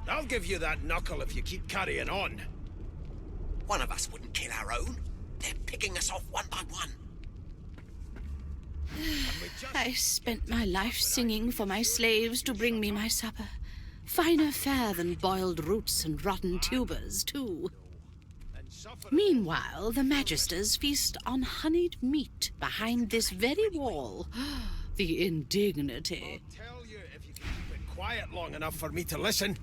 I'll give you that knuckle if you keep carrying on. One of us wouldn't kill our own. They're picking us off one by one. I spent my life singing for my slaves to bring me my supper. Finer fare than boiled roots and rotten tubers, too. Meanwhile, the Magisters feast on honeyed meat behind this very wall. The indignity. I'll tell you if you can keep it quiet long enough for me to listen.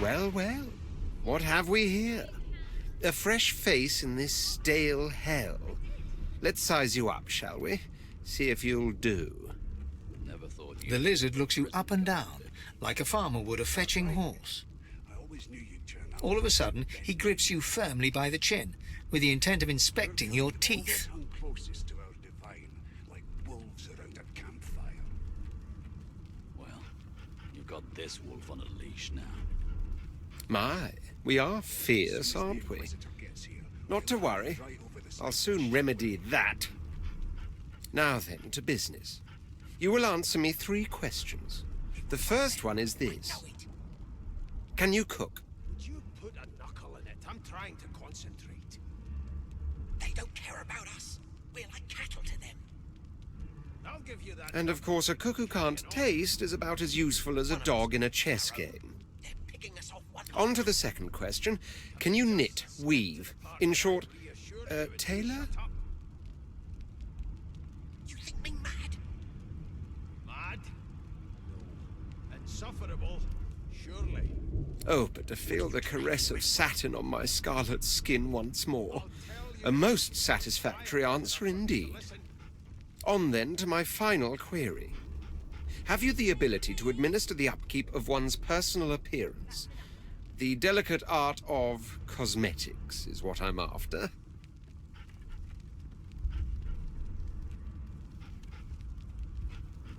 Well, well, what have we here? A fresh face in this stale hell. Let's size you up, shall we? See if you'll do. Never thought you... The lizard looks you up and down, like a farmer would a fetching horse. All of a sudden, he grips you firmly by the chin, with the intent of inspecting your teeth. Well, you've got this wolf on a leash now. My, we are fierce, aren't we? Not to worry. I'll soon remedy that. Now then, to business. You will answer me 3 questions. The first one is this. Can you cook? Would you put a knuckle in it? I'm trying to concentrate. They don't care about us. We're like cattle to them. I'll give you that. And of course, a cook who can't taste is about as useful as a dog in a chess game. They're picking us off one by On to the second question. Can you knit, weave? In short, tailor? You think me mad? Mad? No. Insufferable? Surely. Oh, but to feel the caress of satin on my scarlet skin once more. A most satisfactory answer indeed. On then to my final query. Have you the ability to administer the upkeep of one's personal appearance? The delicate art of cosmetics is what I'm after.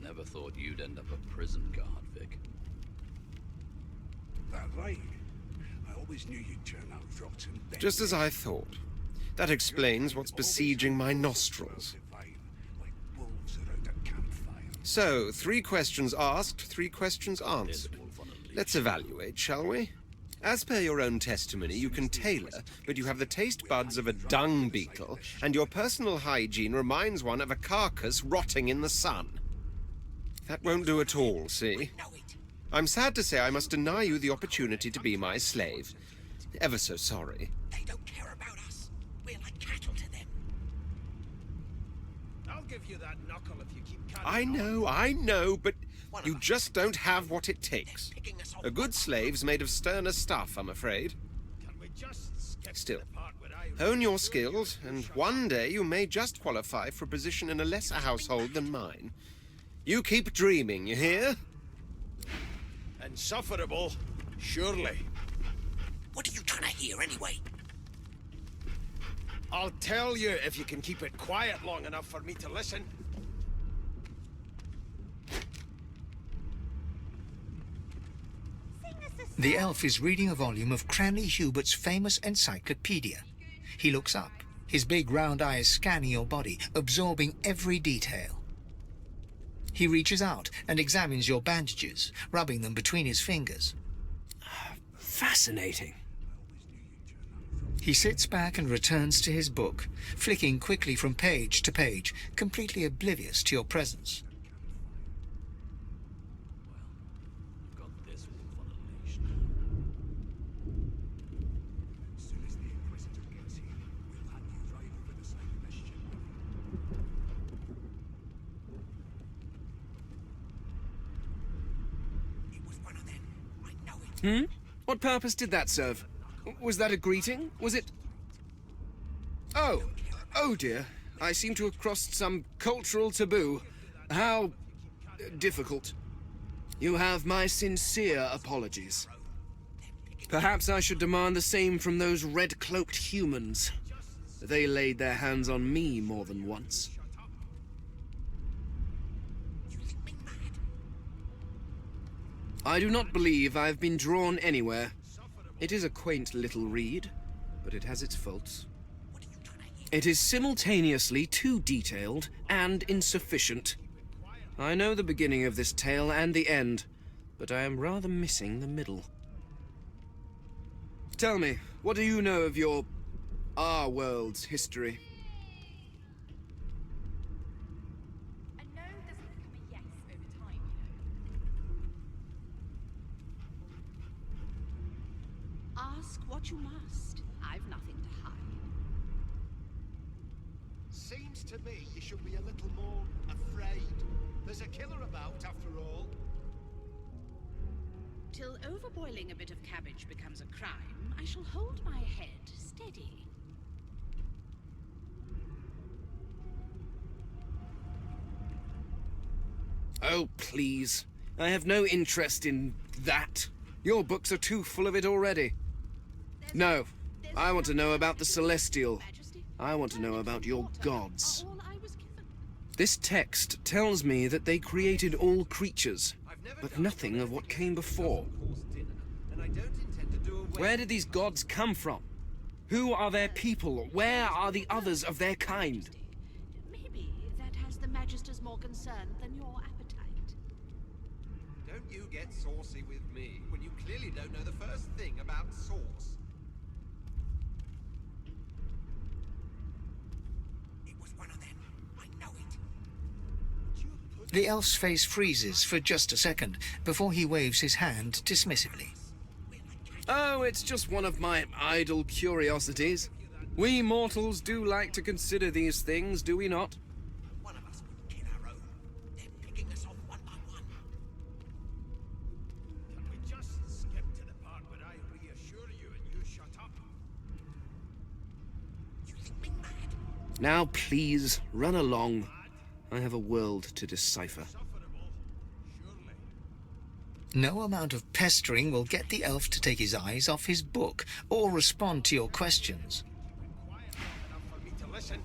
Never thought you'd end up a prison guard, Vic. That right. I always knew you'd turn out rotten. Just as I thought. That explains what's besieging my nostrils. Like wolves around a campfire. So, 3 questions asked, 3 questions This answered. wolf on a leash. Let's evaluate, shall we? As per your own testimony, you can tailor, but you have the taste buds of a dung beetle, and your personal hygiene reminds one of a carcass rotting in the sun. That won't do at all, see? Know it. I'm sad to say I must deny you the opportunity to be my slave. Ever so sorry. They don't care about us. We're like cattle to them. I'll give you that knuckle if you keep carrying I know, but you just don't have what it takes. Picking us off A good slave's made of sterner stuff, I'm afraid. Can we just skip Still, to the part where I... hone your skills, and one day you may just qualify for a position in a lesser household than mine. You keep dreaming, you hear? Insufferable? Surely. What are you trying to hear anyway? I'll tell you if you can keep it quiet long enough for me to listen. The elf is reading a volume of Cranley Hubert's famous encyclopedia. He looks up, his big round eyes scanning your body, absorbing every detail. He reaches out and examines your bandages, rubbing them between his fingers. Fascinating. He sits back and returns to his book, flicking quickly from page to page, completely oblivious to your presence. You've got this wolf on a leash now. As soon as the Inquisitor gets here, we'll hand you right over the side of this ship. It was one of them. I know it. What purpose did that serve? Was that a greeting? Was it... Oh dear. I seem to have crossed some cultural taboo. How... difficult. You have my sincere apologies. Perhaps I should demand the same from those red-cloaked humans. They laid their hands on me more than once. You think me mad? I do not believe I've been drawn anywhere. It is a quaint little read, but it has its faults. What are you trying to hear? It is simultaneously too detailed and insufficient. I know the beginning of this tale and the end, but I am rather missing the middle. Tell me, what do you know of our world's history? A no doesn't become a yes over time, Ask what you must. I've nothing to hide. Seems to me you should be a little more afraid. There's a killer about, after all. Till overboiling a bit of cabbage becomes a crime, I shall hold my head steady. Oh, please. I have no interest in that. Your books are too full of it already. No, I want to know about the Celestial. I want to know about your gods. This text tells me that they created all creatures, but nothing of what came before. Where did these gods come from? Who are their people? Where are the others of their kind? Maybe that has the Magister's more concern than your appetite. Don't you get saucy with me when you clearly don't know the first thing about sauce. It was one of them. I know it. The elf's face freezes for just a second before he waves his hand dismissively. Oh, it's just one of my idle curiosities. We mortals do like to consider these things, do we not? One of us wouldn't kill our own. They're picking us off one by one. Can we just skip to the part where I reassure you and you shut up? You think me mad? Now, please, run along. I have a world to decipher. Sufferable, surely. No amount of pestering will get the elf to take his eyes off his book or respond to your questions. Quiet long enough for me to listen.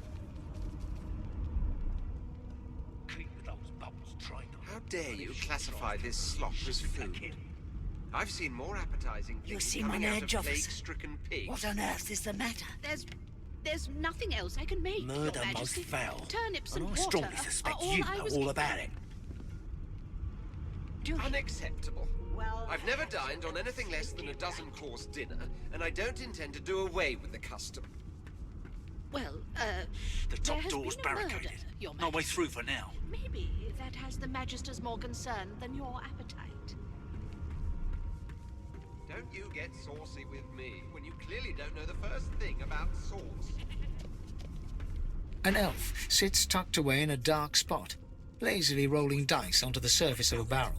Keep those bubbles trained on. How dare you classify this slop as food? I've seen more appetizing You things seem coming on out edge, of officer. plague-stricken pigs. What on earth is the matter? There's nothing else I can make, Murder Your most Majesty. foul. Turnips And and I water strongly are suspect all you I know was all given. about it. Do you- Unacceptable. Well, I've never dined on anything less than a dozen-course dinner, and I don't intend to do away with the custom. Well, the there top has door's been a murder, barricaded. Your No way Majesty. through for now. Maybe that has the Magister's more concern than your appetite. Don't you get saucy with me when you clearly don't know the first thing about sauce. An elf sits tucked away in a dark spot, lazily rolling dice onto the surface of a barrel.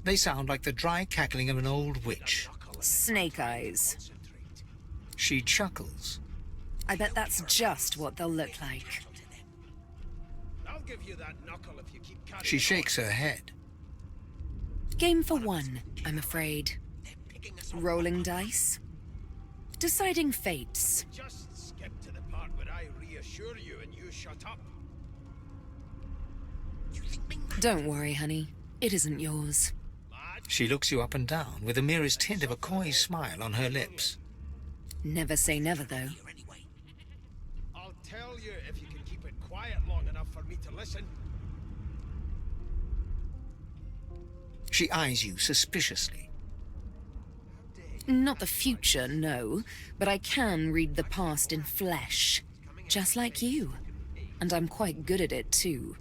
They sound like the dry cackling of an old witch. Snake eyes. She chuckles. I bet that's just what they'll look like. I'll give you that knuckle if you keep carrying She on. shakes her head. Game for one, I'm afraid. Rolling dice. Deciding fates. Just skip to the part where I reassure you and you shut up. You think me mad? Don't worry, honey. It isn't yours. She looks you up and down with the merest hint of a coy smile on her lips. Never say never, though. Here anyway. I'll tell you if you can keep it quiet long enough for me to listen. She eyes you suspiciously. Not the future, no, but I can read the past in flesh. Just like you. And I'm quite good at it, too.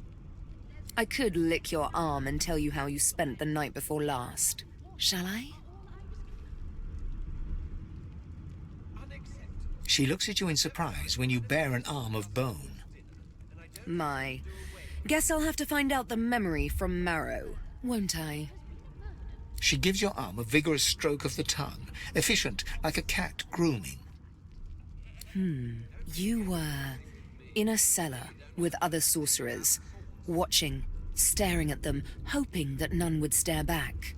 I could lick your arm and tell you how you spent the night before last. Shall I? She looks at you in surprise when you bare an arm of bone. My. Guess I'll have to find out the memory from Marrow, won't I? She gives your arm a vigorous stroke of the tongue, efficient like a cat grooming. You were in a cellar with other sorcerers, watching, staring at them, hoping that none would stare back.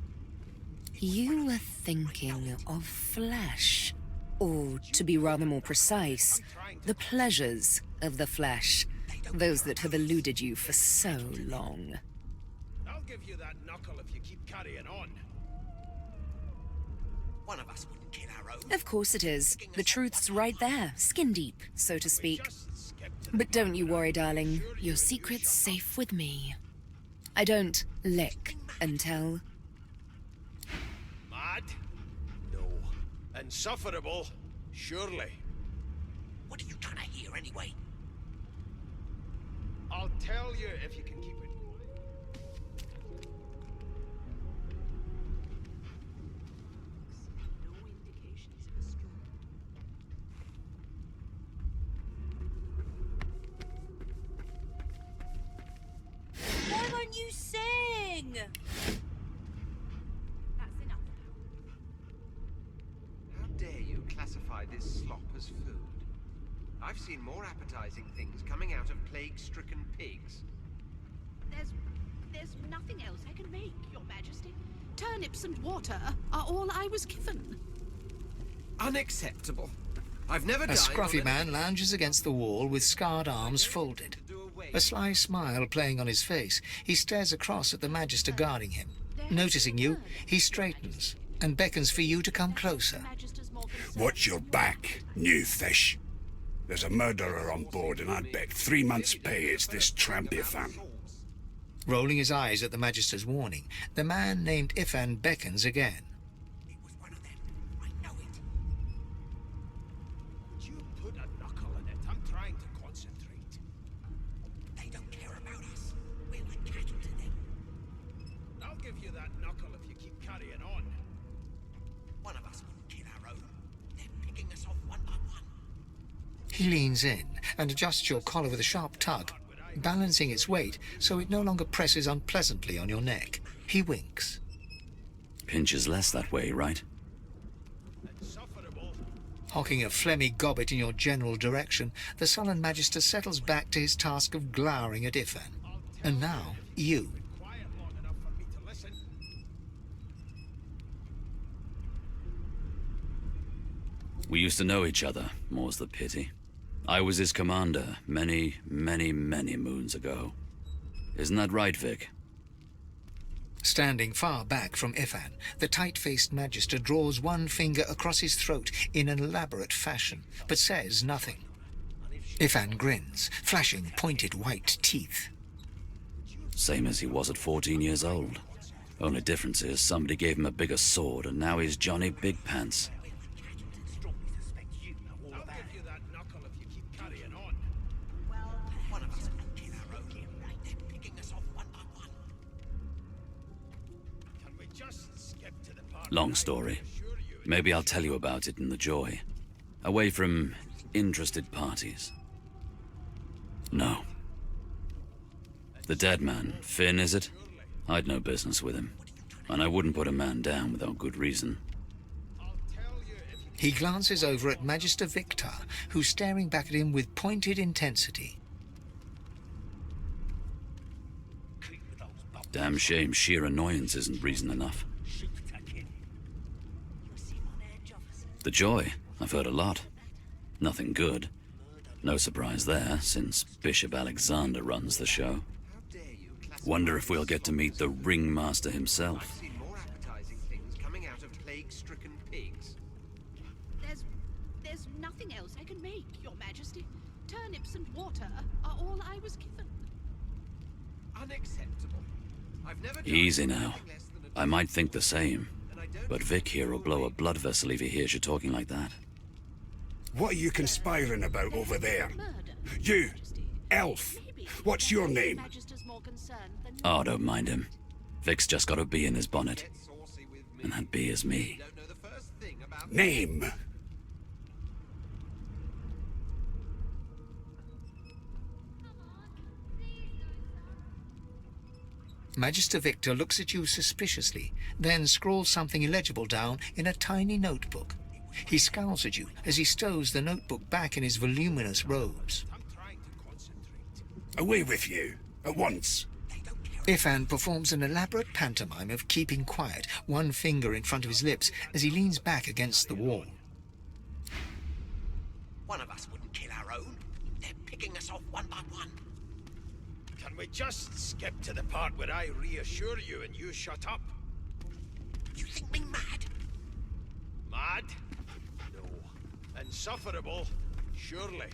You were thinking of flesh, or to be rather more precise, the pleasures of the flesh, those that have eluded you for so long. I'll give you that knuckle if you keep carrying on. One of us wouldn't kill our own. Of course it is. The truth's right there, skin deep, so to speak. Just skip to the But don't you part where worry, I darling. reassure you Your and you secret's shut up. safe with me. I don't lick and tell. Mad? No. Insufferable? Surely. What are you trying to hear anyway? I'll tell you if you can keep it Why won't you sing? That's enough. How dare you classify this slop as food? I've seen more appetizing things coming out of plague-stricken pigs. There's nothing else I can make, Your Majesty. Turnips and water are all I was given. Unacceptable. I've never A dined scruffy on man lounges against the wall with scarred arms folded. A sly smile playing on his face, he stares across at the Magister guarding him. Noticing you, he straightens and beckons for you to come closer. Watch your back, new fish. There's a murderer on board, and I bet 3 months' pay it's this tramp Ifan. Rolling his eyes at the Magister's warning, the man named Ifan beckons again. It was one of them. I know it. Would you put a knuckle in it? I'm trying to concentrate. They don't care about us. We're like cattle to them. I'll give you that knuckle if you keep carrying on. One of us wouldn't kill our own. They're picking us off one by one. He leans in and adjusts your collar with a sharp tug, balancing its weight so it no longer presses unpleasantly on your neck. He winks. Pinches less that way, right? Insufferable? Hocking a phlegmy gobbet in your general direction, the sullen Magister settles back to his task of glowering at Ifan. And now, you. Quiet long enough for me to listen. We used to know each other, more's the pity. I was his commander many, many, many moons ago. Isn't that right, Vic? Standing far back from Ifan, the tight-faced Magister draws one finger across his throat in an elaborate fashion, but says nothing. Ifan grins, flashing pointed white teeth. Same as he was at 14 years old. Only difference is somebody gave him a bigger sword and now he's Johnny Big Pants. I'll give you that knuckle if you keep carrying on. One of us won't kill our own. They're picking us off one by one. Can we just skip to the part? Long story. Maybe I'll tell you about it in the joy. Away from interested parties. No. The dead man, Finn, is it? I'd no business with him. And I wouldn't put a man down without good reason. He glances over at Magister Victor, who's staring back at him with pointed intensity. Damn shame sheer annoyance isn't reason enough. The joy, I've heard a lot. Nothing good. No surprise there, since Bishop Alexander runs the show. Wonder if we'll get to meet the ringmaster himself. I've seen more appetizing things coming out of plague-stricken pigs. There's nothing else I can make, Your Majesty. Turnips and water are all I was given. Unacceptable. I've never Easy now. I might think the same, but Vic here will blow a blood vessel if he hears you talking like that. What are you conspiring about over there? Murder, You, Majesty. elf. Maybe What's your the name? Magister's more concerned than Oh, don't mind him. Vic's just got a bee in his bonnet. Get saucy with me. And that bee is me. Don't know the first thing about Name. Magister Victor looks at you suspiciously, then scrawls something illegible down in a tiny notebook. He scowls at you as he stows the notebook back in his voluminous robes. I'm trying to concentrate. Away with you. At once. Ifan performs an elaborate pantomime of keeping quiet, one finger in front of his lips as he leans back against the wall. One of us wouldn't kill our own. They're picking us off one by one. Can we just skip to the part where I reassure you and you shut up? You think me mad? Mad? No. Insufferable? Surely.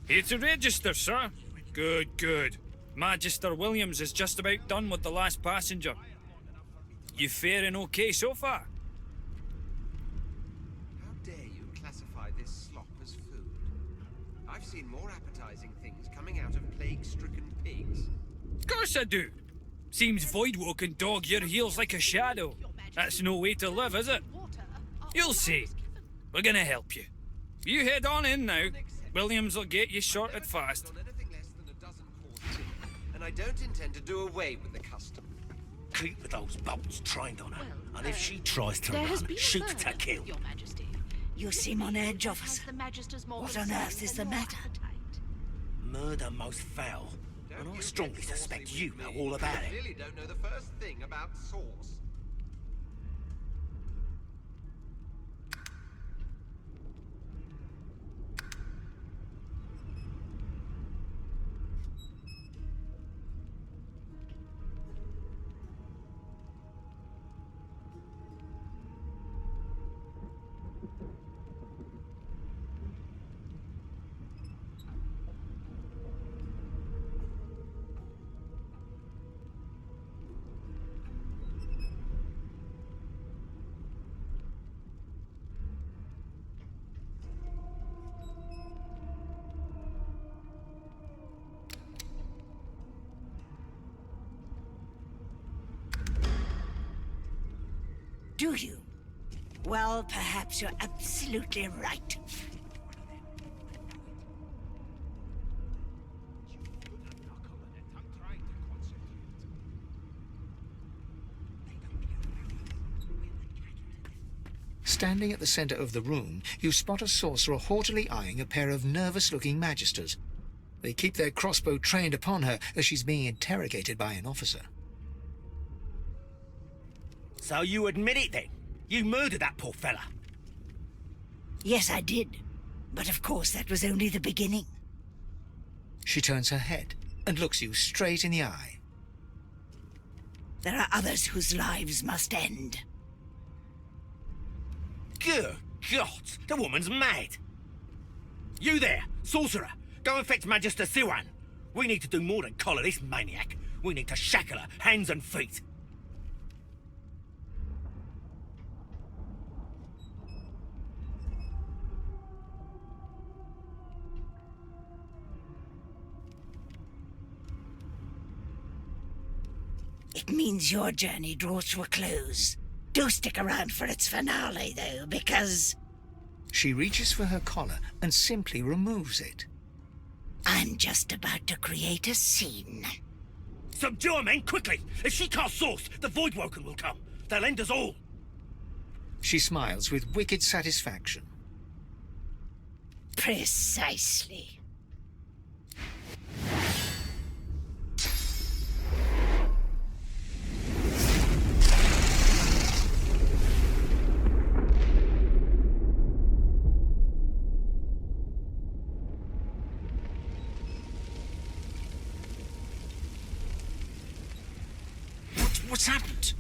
Here to register, sir. Good, good. Magister Williams is just about done with the last passenger. You faring okay so far? How dare you classify this slop as food? I've seen more appetizing things coming out of plague-stricken pigs. Of course I do. Seems Voidwalk can dog your heels like a shadow. That's no way to live, is it? You'll see. We're gonna help you. You head on in now. Williams will get you sorted fast. And I don't intend to do away with the custom. Keep those bolts trained on her. And if she tries to There has run, been a shoot murder, to kill. Your Majesty. You seem on edge, Has officer. the Magister's more What on concern earth is the than your matter? appetite? Murder most foul. And I strongly suspect you know all about I it. really don't know the first thing about sauce. Do you? Well, perhaps you're absolutely right. Standing at the center of the room, you spot a sorcerer haughtily eyeing a pair of nervous-looking magisters. They keep their crossbow trained upon her as she's being interrogated by an officer. So you admit it then? You murdered that poor fella? Yes, I did. But of course, that was only the beginning. She turns her head and looks you straight in the eye. There are others whose lives must end. Good God, the woman's mad. You there, sorcerer, go and fetch Magister Siwan. We need to do more than collar this maniac. We need to shackle her, hands and feet. It means your journey draws to a close. Do stick around for its finale, though, because She reaches for her collar and simply removes it. I'm just about to create a scene. Subdue her, men, quickly! If she casts source, the Voidwoken will come. They'll end us all. She smiles with wicked satisfaction. Precisely. What's happened?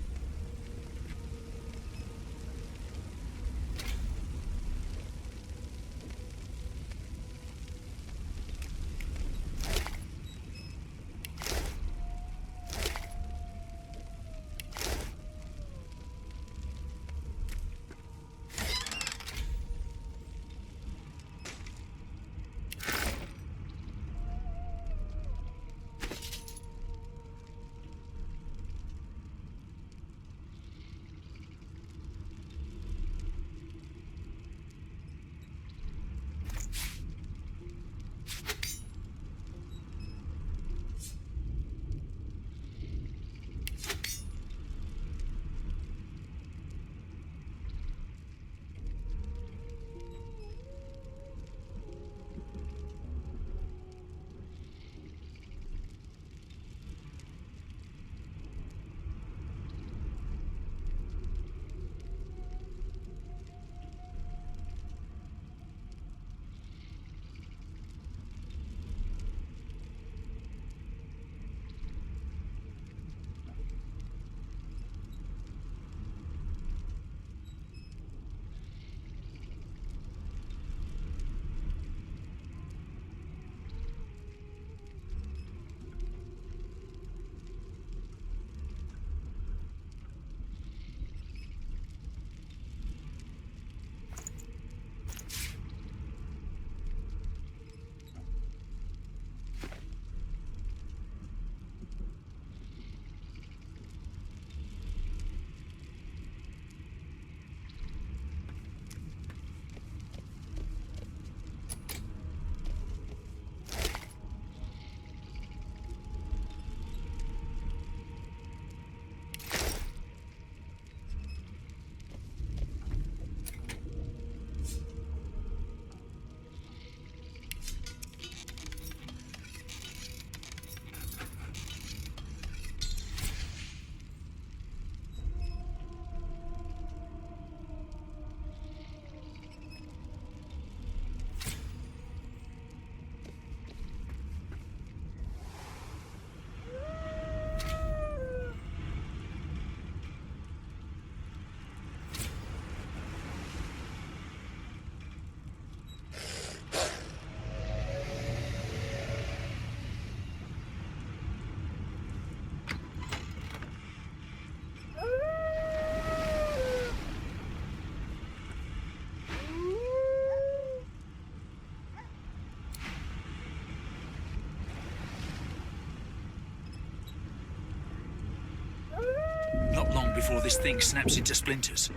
before this thing snaps into splinters.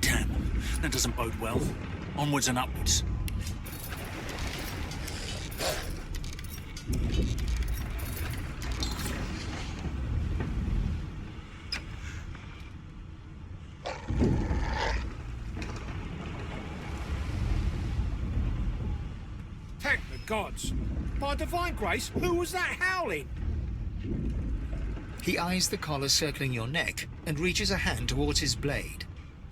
Damn, that doesn't bode well. Onwards and upwards. Thank the gods. By divine grace, who was that howling? He eyes the collar circling your neck and reaches a hand towards his blade.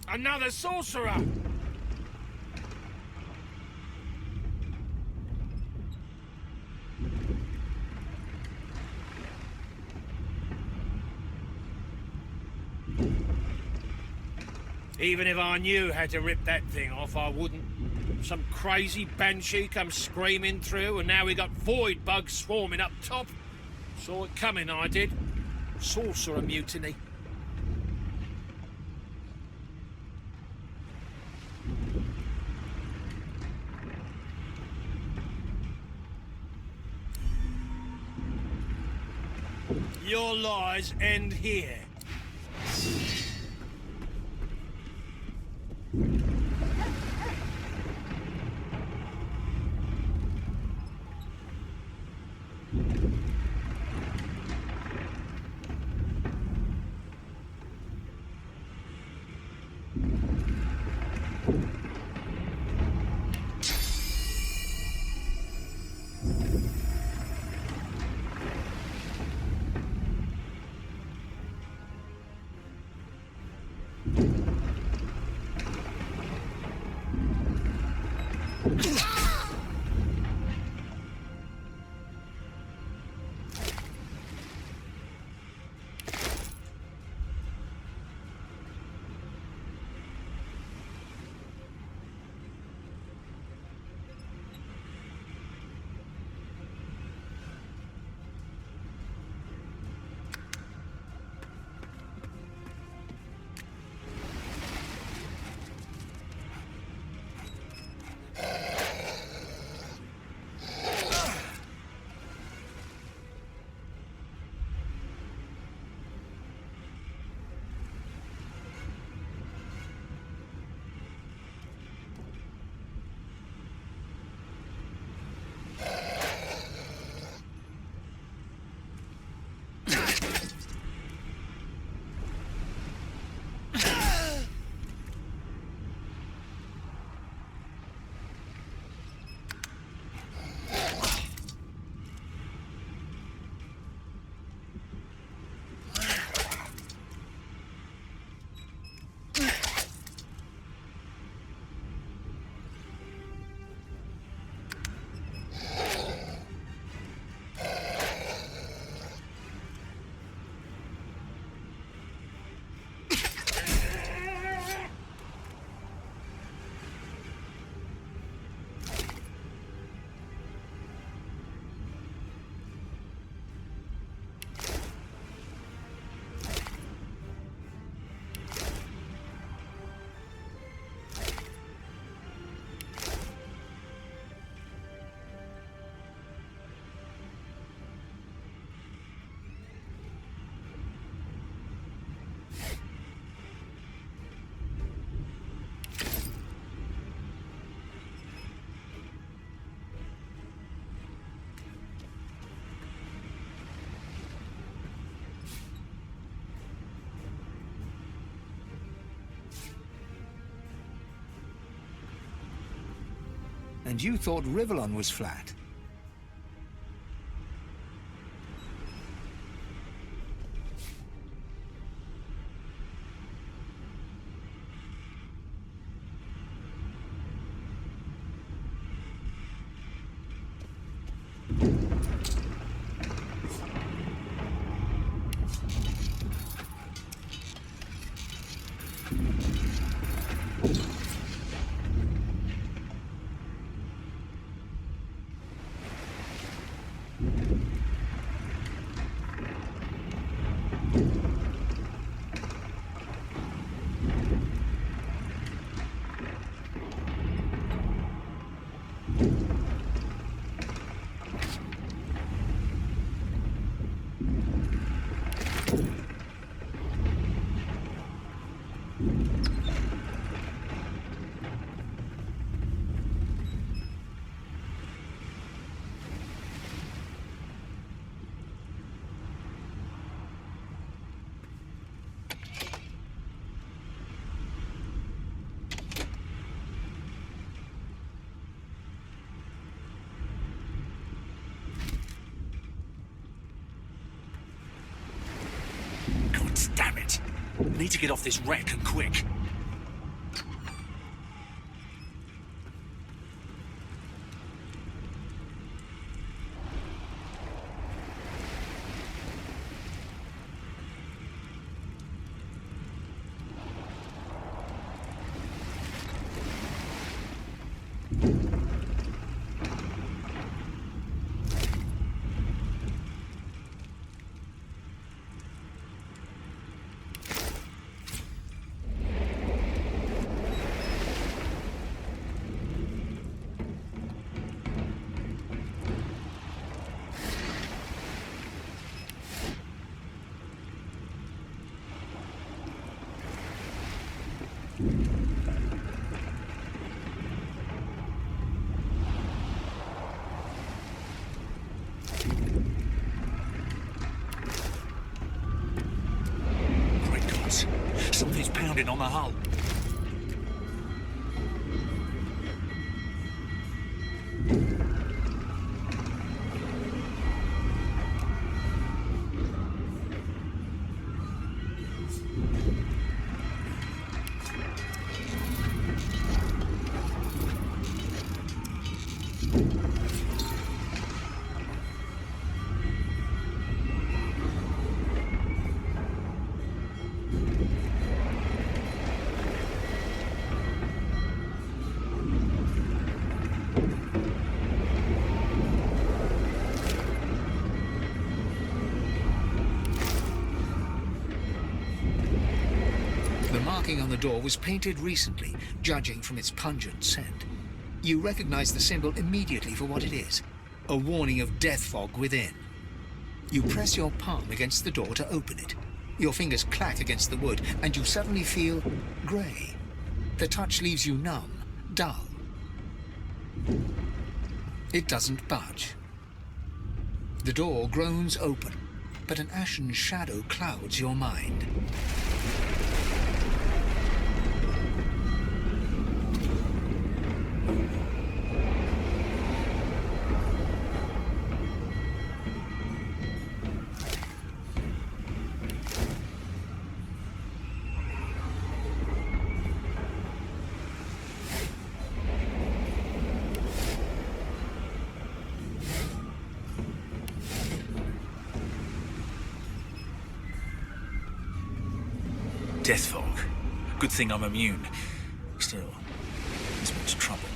Another sorcerer! Even if I knew how to rip that thing off, I wouldn't. Some crazy banshee comes screaming through, and now we got void bugs swarming up top. Saw it coming, I did. Sorcerer mutiny. Your lies end here. And you thought Rivellon was flat. need to get off this wreck and quick. Something's pounding on the hull. The marking on the door was painted recently, judging from its pungent scent. You recognize the symbol immediately for what it is, a warning of death fog within. You press your palm against the door to open it. Your fingers clack against the wood, and you suddenly feel grey. The touch leaves you numb, dull. It doesn't budge. The door groans open, but an ashen shadow clouds your mind. Death fog. Good thing I'm immune. Still, this means trouble.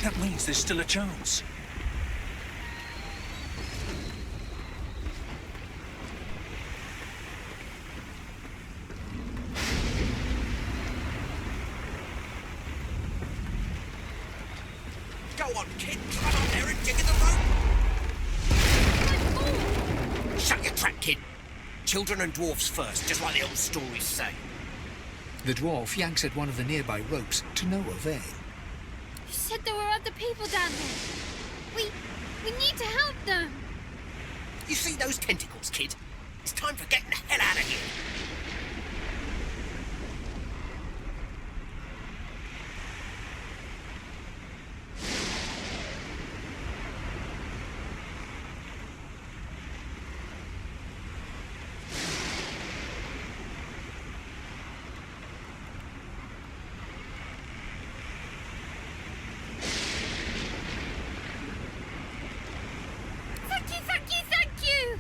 That means there's still a chance. Go on, kid. Climb up there and dig in the rope. Shut your trap, kid. Children and dwarfs first, just like the old stories say. The dwarf yanks at one of the nearby ropes to no avail. You said there were other people down there. We need to help them. You see those tentacles, kid? It's time for getting the hell out of here. Thank you!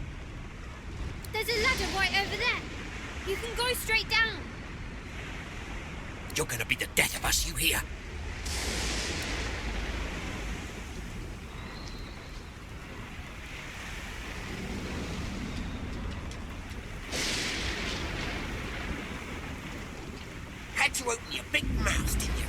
There's a ladder right over there. You can go straight down. You're gonna be the death of us, you hear? Had to open your big mouth, didn't you?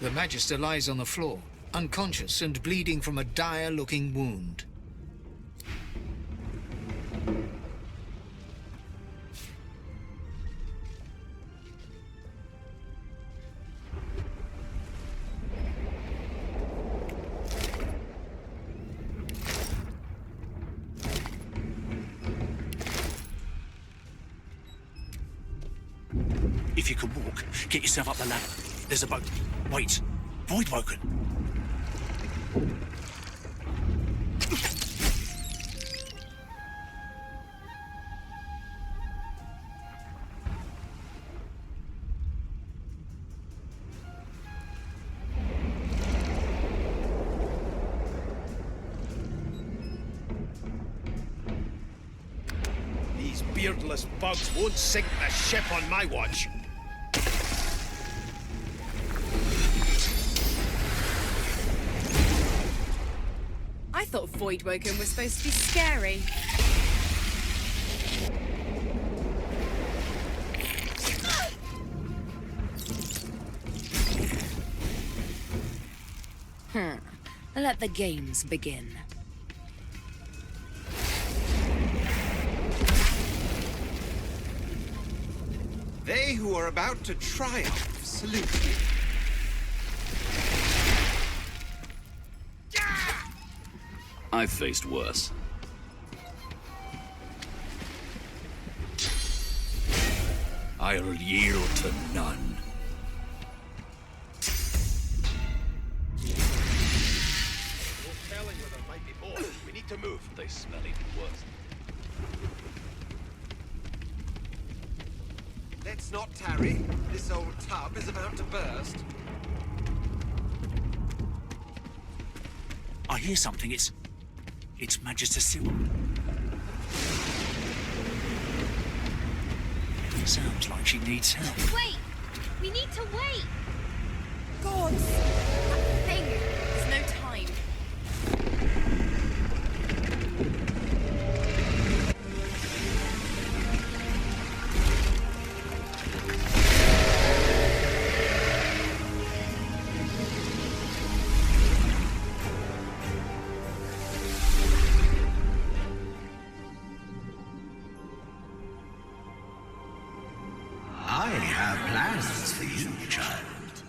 The Magister lies on the floor, unconscious and bleeding from a dire-looking wound. If you can walk, get yourself up the ladder. There's a boat. Wait. Voidwoken. These beardless bugs won't sink the ship on my watch. I thought Voidwoken was supposed to be scary. Let the games begin. They who are about to triumph salute you. I've faced worse. I'll yield to none. No telling where there might be more. We need to move. They smell even worse. Let's not tarry. This old tub is about to burst. I hear something. It's Magister Sybil. Sounds like she needs help. Wait! We need to wait! Gods! That thing! There's no time. I have plans for you, child.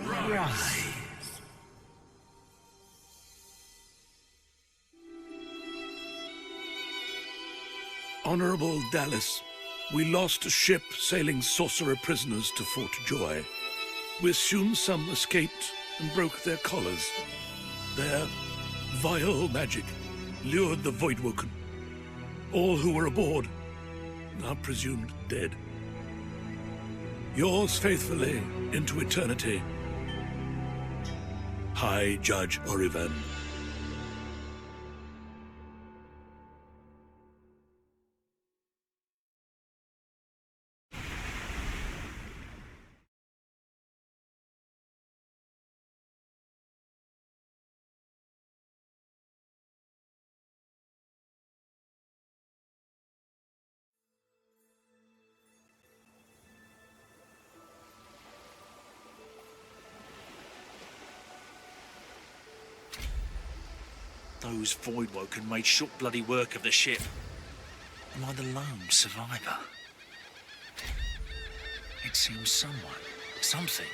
Rise. Honorable Dallas, we lost a ship sailing sorcerer prisoners to Fort Joy. We assume some escaped and broke their collars. Their vile magic lured the Voidwoken. All who were aboard are presumed dead. Yours faithfully into eternity, High Judge Oriven. Those Voidwoken made short bloody work of the ship. Am I the lone survivor? It seems someone, something,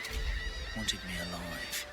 wanted me alive.